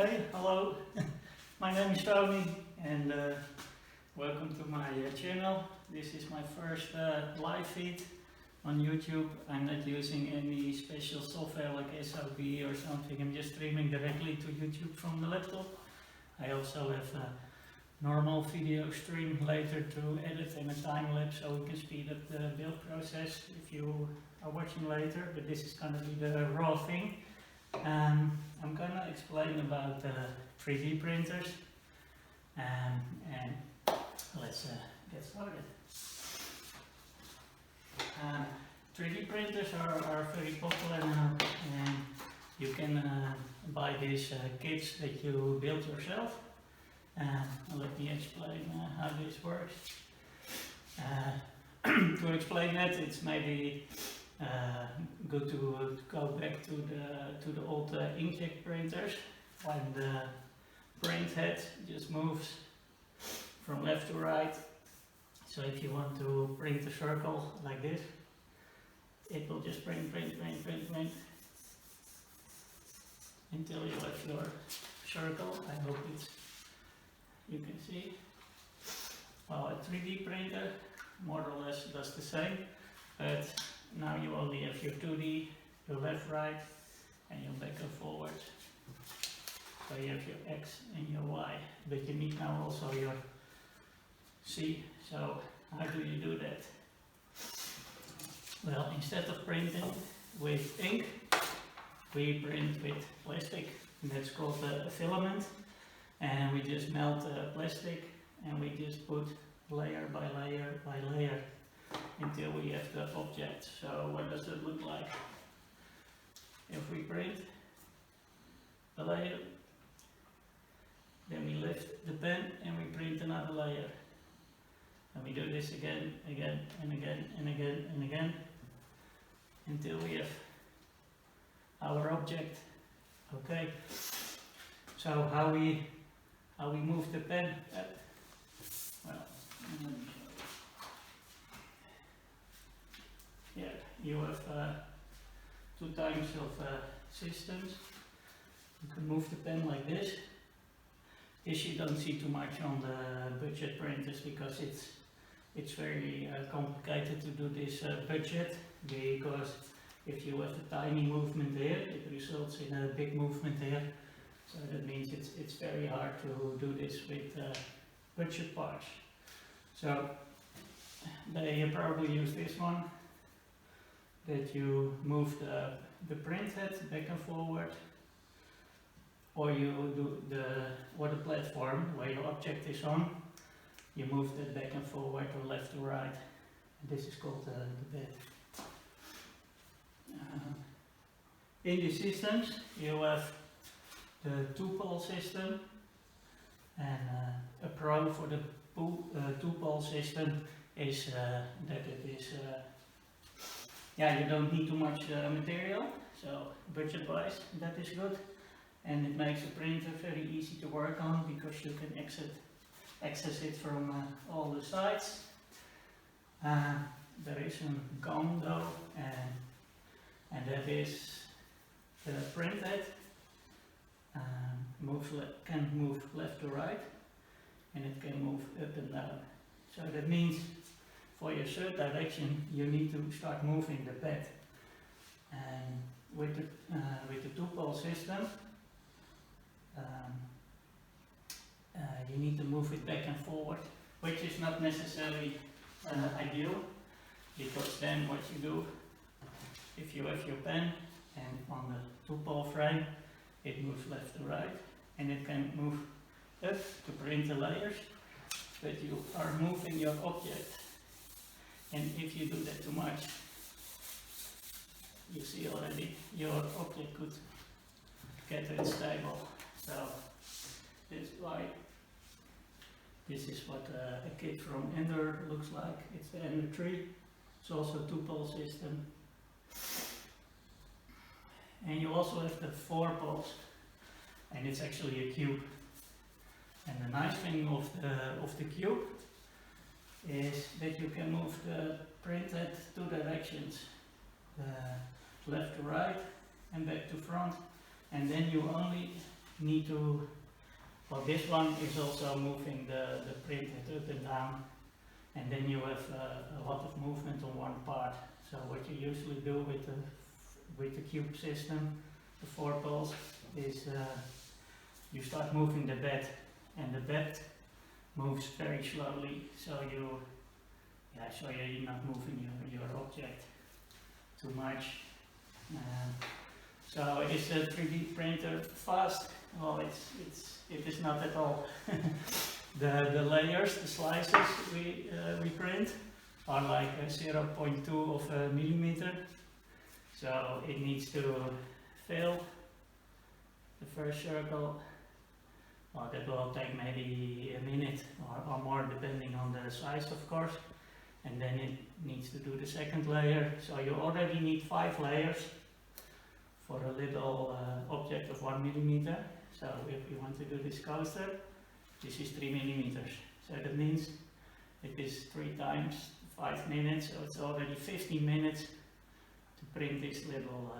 Okay, hello, my name is Tony and welcome to my channel. This is my first live feed on YouTube. I'm not using any special software like SRB or something. I'm just streaming directly to YouTube from the laptop. I also have a normal video stream later to edit and a time lapse so we can speed up the build process if you are watching later, but this is going to be the raw thing. I'm going to explain about 3D printers and let's get started. 3D printers are very popular now, and you can buy these kits that you build yourself. Let me explain how this works. To explain that, it's maybe good to go back to the old inkjet printers, when the print head just moves from left to right. So if you want to print a circle like this, it will just print until you have your circle. I hope you can see. Well, a 3D printer more or less does the same, but now you only have your 2D, your left, right, and your back and forward. So you have your X and your Y, but you need now also your C. So how do you do that? Well, instead of printing with ink, we print with plastic. That's called a filament, and we just melt plastic and we just put layer by layer by layer until we have the object. So what does it look like? If we print a layer, then we lift the pen and we print another layer. And we do this again, again, and again, and again, and again, until we have our object. Okay. So how we move the pen? Well, let me show you. Yeah, you have two types of systems. You can move the pen like this. This you don't see too much on the budget printers because it's very complicated to do this budget, because if you have a tiny movement here, it results in a big movement here. So that means it's very hard to do this with budget parts. So they probably use this one, that you move the print head back and forward, or you do the platform where your object is on, you move that back and forward or left to right. And this is called the bed. In these systems you have the two-pole system, and a pro for the two-pole system is that it is you don't need too much material, so budget-wise that is good, and it makes a printer very easy to work on because you can access it from all the sides. There is a gun though, and that is the print head. Can move left to right, and it can move up and down. So that means for your third direction you need to start moving the bed. And with the two-pole system, you need to move it back and forward, which is not necessarily ideal, because then what you do, if you have your pen and on the two-pole frame, it moves left to right, and it can move up to print the layers, but you are moving your object. And if you do that too much, you see already your object could get unstable. So that's why this is what a kit from Ender looks like. It's the Ender 3. It's also a two-pole system. And you also have the 4 poles, and it's actually a cube. And the nice thing of the cube is that you can move the print head 2 directions, left to right and back to front, and then you only need to, well, this one is also moving the printhead up and down, and then you have a lot of movement on one part. So what you usually do with the cube system, the 4 poles, is you start moving the bed, and the bed moves very slowly, so you're not moving your object too much. So is the 3D printer fast? Well, it is not at all. the layers, the slices we print are like 0.2 of a millimeter. So it needs to fill the first circle. Well, that will take maybe a minute or more, depending on the size, of course. And then it needs to do the second layer. So you already need 5 layers for a little object of 1 millimeter. So if you want to do this coaster, this is 3 millimeters. So that means it is 3 times 5 minutes, so it's already 15 minutes to print this little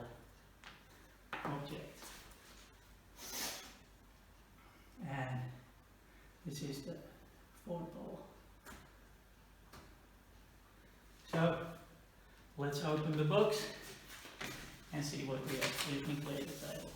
object. And this is the 4 pole. So let's open the box and see what we actually include at the table.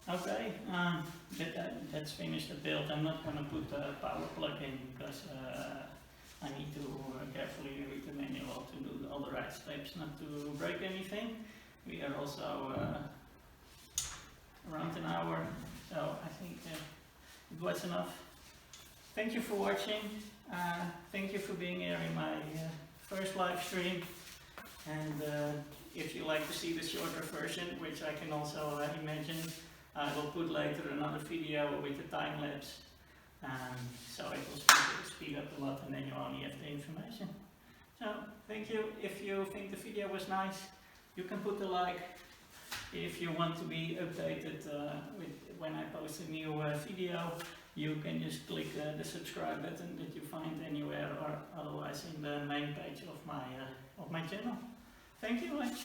Okay, that's finished the build. I'm not going to put a power plug in because I need to carefully read the manual to do all the right steps not to break anything. We are also around an hour, so I think it was enough. Thank you for watching. Thank you for being here in my first live stream. And if you like to see the shorter version, which I can also imagine, I will put later another video with the time lapse, so it will speed up a lot, and then you only have the information. So thank you. If you think the video was nice, you can put a like. If you want to be updated when I post a new video, you can just click the subscribe button that you find anywhere, or otherwise in the main page of my channel. Thank you much.